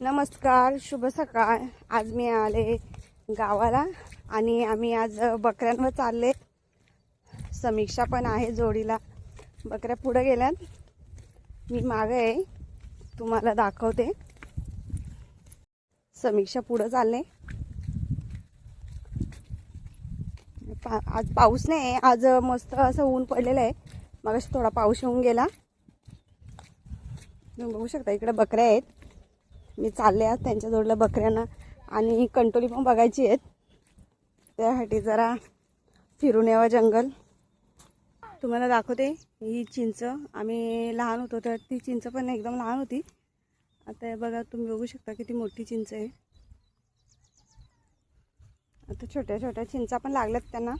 नमस्कार, शुभ सकाळ। आज मी आले गावाला आणि आम्ही आज बकऱ्यांवर चालले। समीक्षा पण आहे जोडीला। बकऱ्या पुढे गेल्यात, मी मागे आहे, तुम्हाला दाखवते। समीक्षा पुढे चालले। आज पाऊस नाही आहे, आज मस्त असं ऊन पडलेलं आहे। मगाशी थोडा पाऊस येऊन गेला। तुम्ही बघू शकता इकडे बकऱ्या आहेत। मी चालले आज त्यांच्या जोडीला बकऱ्यांना, आणि कंटोली पण बघायची आहेत, त्यासाठी जरा फिरून यावं जंगल। तुम्हाला दाखवते ही चिंच। आम्ही लहान होतो तर ती चिंच पण एकदम लहान होती। आता बघा, तुम्ही बघू शकता किती मोठी चिंच आहे। आता छोट्या छोट्या चिंचा पण लागल्यात त्यांना।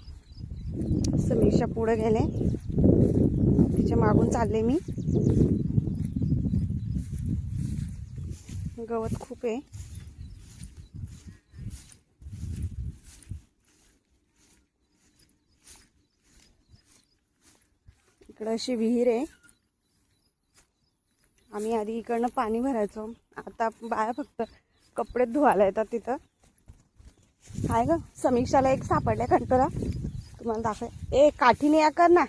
समीक्षा पुढे गेले, तिच्या मागून चालले मी। गवत खूप आहे। इकडे अशी विहीर आहे। आम्ही आधी इकडनं पाणी भरायचो, आता बाया फक्त कपडे धुवायला येतात तिथं। हाय ग, समीक्षाला एक सापडल्या कंटोला, तुम्हाला दाखव। ए काठीने या कर ना,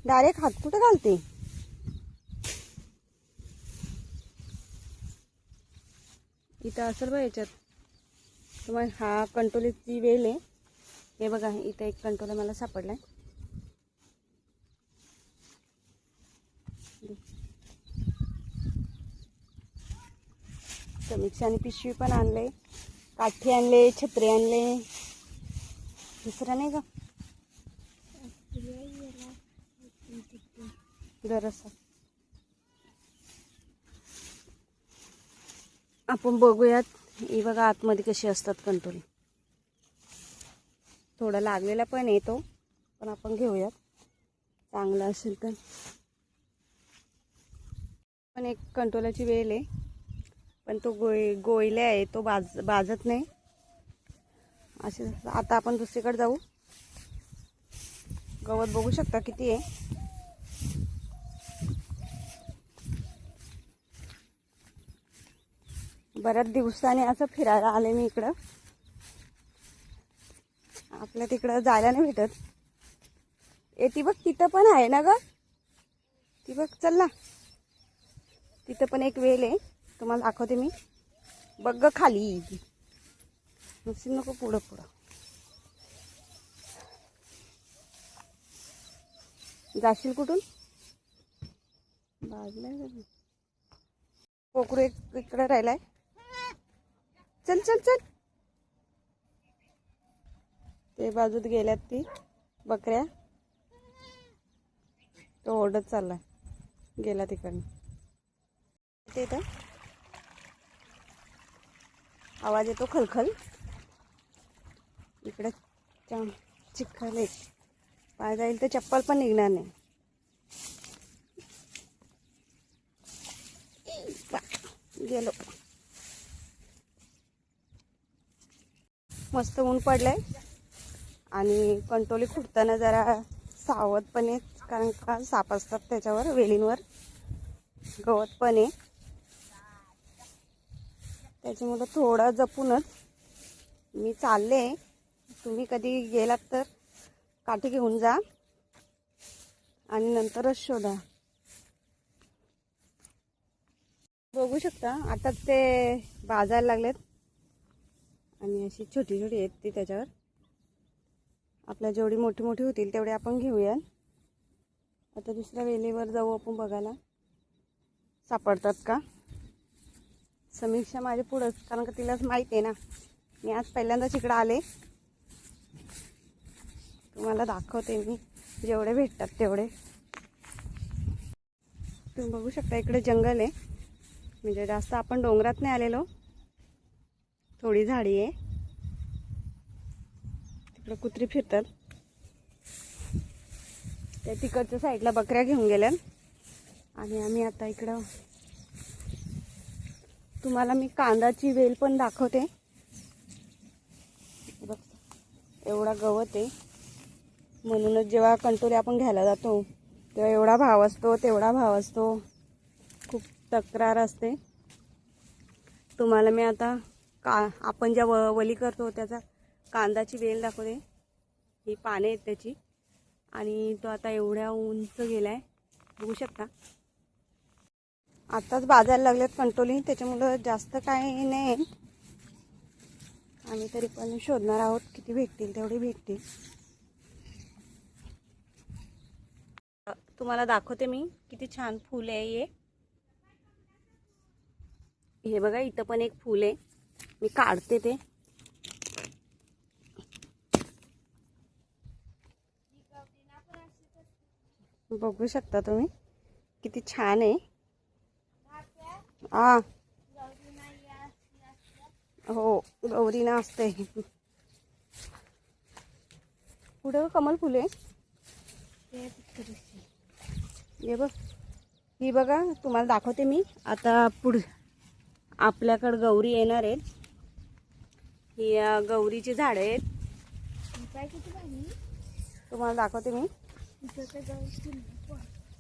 डायरेक्ट हात कुठे घालते। इथं असेल बघ याच्यात। तुम्हाला हा कंटोलीची वेल आहे। हे बघा, इथं एक कंटोला मला सापडलाय। समीक्षाने पिशवी पण आणले, काठी आणले, छत्री आणले। दुसरं नाही का गरज। आपण बघूयात, ही बघा आतमध्ये कशी असतात कंटोली। थोडा लागलेला पण येतो, पण आपण घेऊयात, चांगला असेल तर। पण एक कंटोलाची वेल आहे, पण तो गोयला आहे, तो बाजत नाही असे। आता आपण दुसरीकडे जाऊ। गवत बघू शकता किती आहे। बऱ्याच दिवसांनी असं फिरायला आले मी इकडं। आपल्या तिकडं जायला नाही भेटत। ए ती बघ, तिथं पण आहे ना ग, ती बघ, चल ना। तिथं पण एक वेल आहे, तुम्हाला दाखवते मी। बघ ग खाली, नसेल नको पुढं पुढं। जाशील कुठून? बाजूला कोकरू एक इकडे राहिलाय। चल चल चल, ते बाजूत गेल्यात ती बकऱ्या। तो ओढत चाललाय, गेला तिकडनं। ते तर आवाज येतो खलखल। इकडे चिखल आहे, पाय जाईल तर चप्पल पण निघणार नाही। गेलो। मस्त ऊन पडलंय, आणि कंटोली खुडताना जरा सावध पण आहे, कारण का साप असतात त्याच्यावर, वेलींवर। गवत पण आहे, त्याच्यामुळे थोडं जपूनच मी चालले। तुम्ही कधी गेलात तर काठी घेऊन जा, आणि नंतरच शोधा। बघू शकता आता ते बाजायला लागलेत, आणि अशी छोटी छोटी आहेत ती त्याच्यावर। आपल्या जेवढी मोठी मोठी होतील तेवढे आपण घेऊया। आता दुसऱ्या वेलीवर जाऊ आपण बघायला, सापडतात का। समीक्षा माझ्या पुढंच, कारण का तिलाच माहीत आहे ना, मी आज पहिल्यांदाच इकडं आले। तुम्हाला दाखवते मी, जेवढे भेटतात तेवढे। तुम्ही बघू शकता इकडे जंगल आहे, म्हणजे जास्त आपण डोंगरात नाही आलेलो, थोडी झाडी आहे। तिकडे कुत्री फिरतात, त्या तिकडच्या साईडला बकऱ्या घेऊन गेल्या। आणि आम्ही आता इकडं, तुम्हाला मी कांदाची वेल पण दाखवते। बघ, एवढा गवत आहे, म्हणूनच जेव्हा कंटोली आपण घ्यायला जातो तेव्हा एवढा भाव असतो, तेवढा भाव असतो, खूप तक्रार असते। तुम्हाला मी आता आपण ज्या वली करतो त्याचा कांदाची वेल दाखवते. ही पाने आहेत त्याची आणि तो आता एवढ्या उंच गेलाय बघू शकता. आताच बाजायला लागलेत कंटोली, त्याच्यामुळं जास्त काही नाही. आम्ही तरी पण शोधणार आहोत, किती भेटतील तेवढे भेटतील. तुम्हाला दाखवते मी किती छान फूल आहे. हे बघा, इथं पण एक फूल आहे, मी काढते ते. बघू शकता तुम्ही किती छान आहे. हो, गौरीना असते. पुढं कमल फुले हे बघ. ही बघा, तुम्हाला दाखवते मी आता. आपल्याकडे गौरी येणार आहेत. ही गौरीची झाडं आहेत. तुम्हाला दाखवते मी.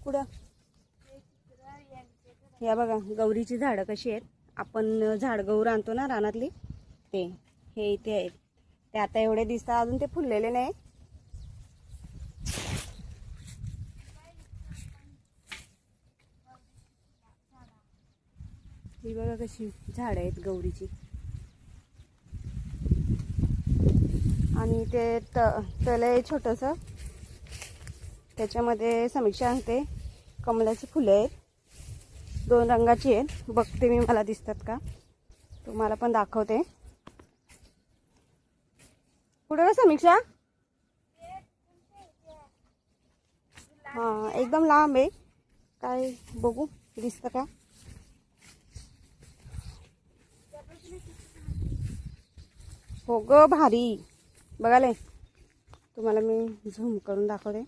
कुठं या बघा, गौरीची झाडं कशी आहेत. आपण झाड गौर आणतो ना रानातली, ते हे इथे आहेत. ते आता एवढे दिसतात, अजून ते फुललेले नाही. ही बघा कशी झाडं आहेत गौरीची. आणि ते तले छोटंसं, त्याच्यामध्ये समीक्षा आणते. कमळाची फुलं आहेत, 2 रंगाची आहेत. बघते मी, मला दिसतात का, तुम्हाला पण दाखवते. कुठे का समीक्षा? हां, एकदम लांब आहे. काय बघू, दिसतं का? हो ग, भारी. बघाले, तुम्हाला मी झूम करून दाखवते.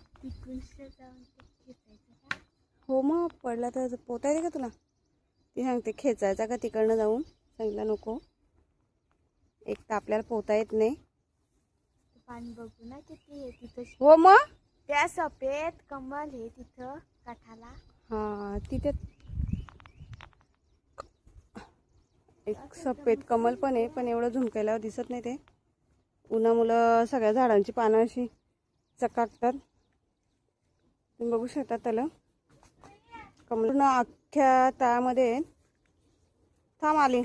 हो मग, पडला तर पोता येते का तुला? ती सांगते खेचायचा का तिकडनं जाऊन. सांगितलं नको, एक तर आपल्याला पोता येत नाही. पाणी बघू ना किती आहे तिथं. हो मग, त्या सफेद कमल हे तिथं काठाला. हा, तिथे एक सफेद कमल पण आहे, पण एवढं झुमकायला दिसत नाही. ते उन्हामुळं सगळ्या झाडांची पानं अशी चकाकतात. तुम्ही बघू शकता त्याला. कमल अख्ख्या तळामध्ये. थांब आली.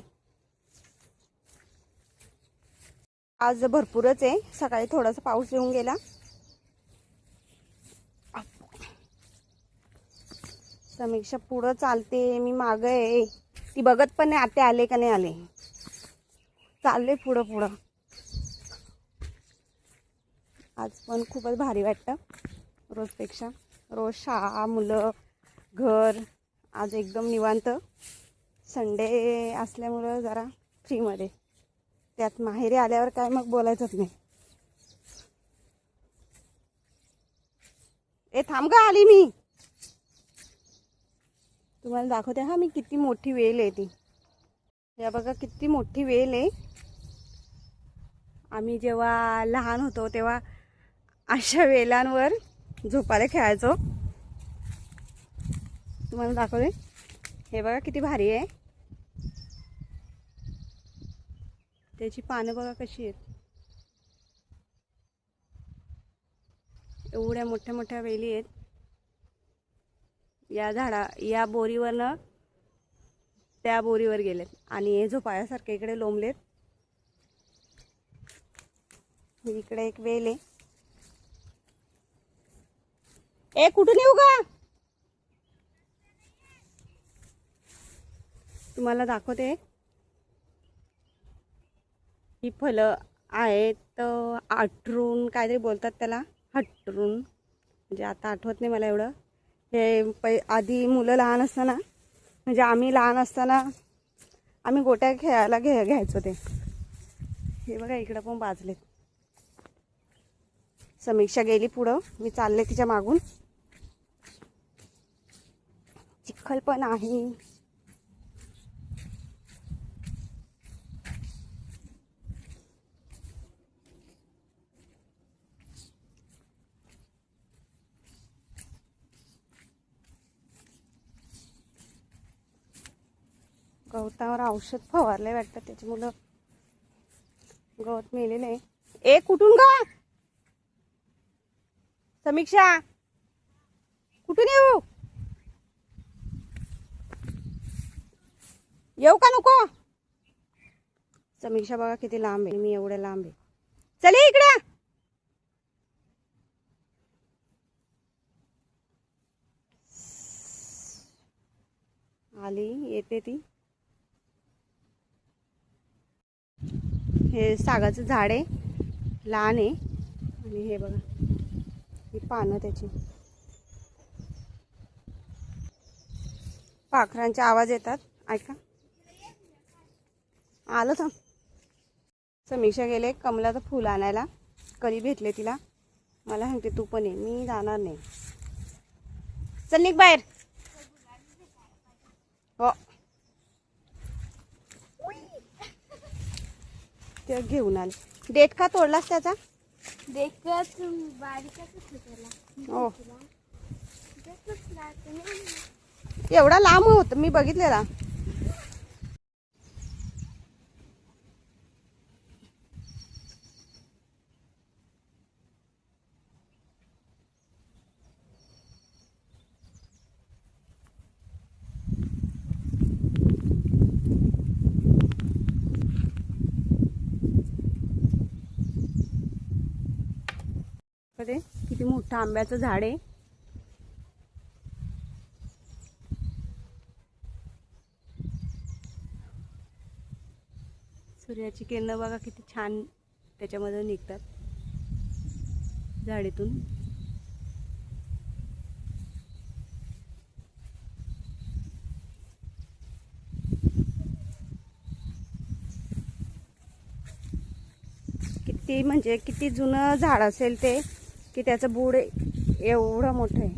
आज भरपूरच आहे. सकाळी थोडासा पाऊस येऊन गेला. समीक्षा पुढं चालते, मी मागं आहे. ती बघत पण नाही आते आले का नाही आले. चालले पुढं. आज पण खूपच भारी वाटतं रोजपेक्षा. रोज शाळा, मुलं, घर. आज एकदम निवांत. संडे असल्यामुळं जरा फ्रीमध्ये. त्यात माहेरी आल्यावर काय मग बोलायचंच नाही. थांब गा, आली मी. तुम्हाला दाखवते हा मी किती मोठी वेल आहे ती. या बघा किती मोठी वेल आहे. आम्ही जेव्हा लहान होतो तेव्हा अशा वेलांवर झोपायला खेळायचो. तुम्हाला दाखवते. हे बघा किती भारी आहे. त्याची पानं बघा कशी आहेत. एवढ्या मोठ्या मोठ्या वेली आहेत. या बोरीवरनं त्या बोरीवर गेलेत आणि हे झोपाळ्यासारखे इकडे लोंबलेत. इकडे एक वेल आहे. कुठून येऊ का? तुम्हाला दाखवते. ही फळं आहेत आठरून काहीतरी बोलतात त्याला, हटरून. म्हणजे आता आठवत नाही मला एवढं. हे आधी मुलं लहान असताना, म्हणजे आम्ही लहान असताना आम्ही गोट्या खेळायला घ्यायचो ते. हे बघा इकडं पण बाजलेत. समीक्षा गेली पुढं, मी चालले तिच्या मागून. चिखल पण आहे. गवतावर औषध फवारलंय वाटतं, त्याच्यामुळं गवत मेलेलं आहे. ए कुठून गा समीक्षा, कुठून येऊ का नको? समीक्षा बघा किती लांब आहे, मी एवढ्या लांब आहे. चले इकडे. आली, येते ती. हे सागाचं झाड आहे, लहान आहे. आणि हे बघा ही पानं त्याची. पाखरांचे आवाज येतात, ऐका. आलं तर समीक्षा गेले कमलाचं फुल आणायला. कधी भेटले तिला, मला सांगते तू पण ये. मी जाणार नाही. चल निघ बाहेर. हो ते घेऊन आले. डेट का तोडलास त्याचा? देखत बारीकच होता. हो एवढा लांब होत, मी बघितलेला. किती मोठं आंब्याचं झाड आहे. सूर्याची किरणं बघा किती छान त्याच्यामध्ये निघतात झाडीतून. किती म्हणजे किती जुनं झाड असेल ते, की त्याचं बुड एवढं मोठं आहे.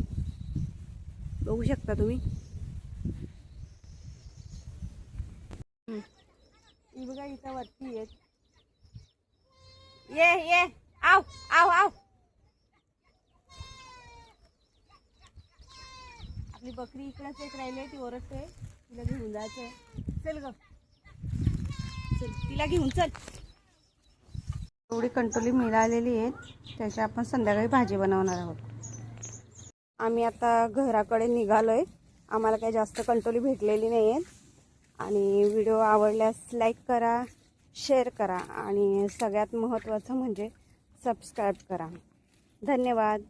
बघू शकता तुम्ही. बघा इथं वरती येत. ये आव आव आव. आपली बकरी इकडेच एक राहिली, ती ओरडते. तिला घेऊन जायचंय. चल ग, चल तिला घेऊन चल. एवढी कंटोली मिळालेली आहे, त्याची आपण संध्याकाळी भाजी बनवणार आहोत. आम्ही आता घराकडे निघालोय. आम्हाला काही जास्त कंटोली भेटलेली नाही आहेत. आणि व्हिडिओ आवडल्यास लाईक करा, शेअर करा आणि सगळ्यात महत्त्वाचं म्हणजे सबस्क्राईब करा. धन्यवाद.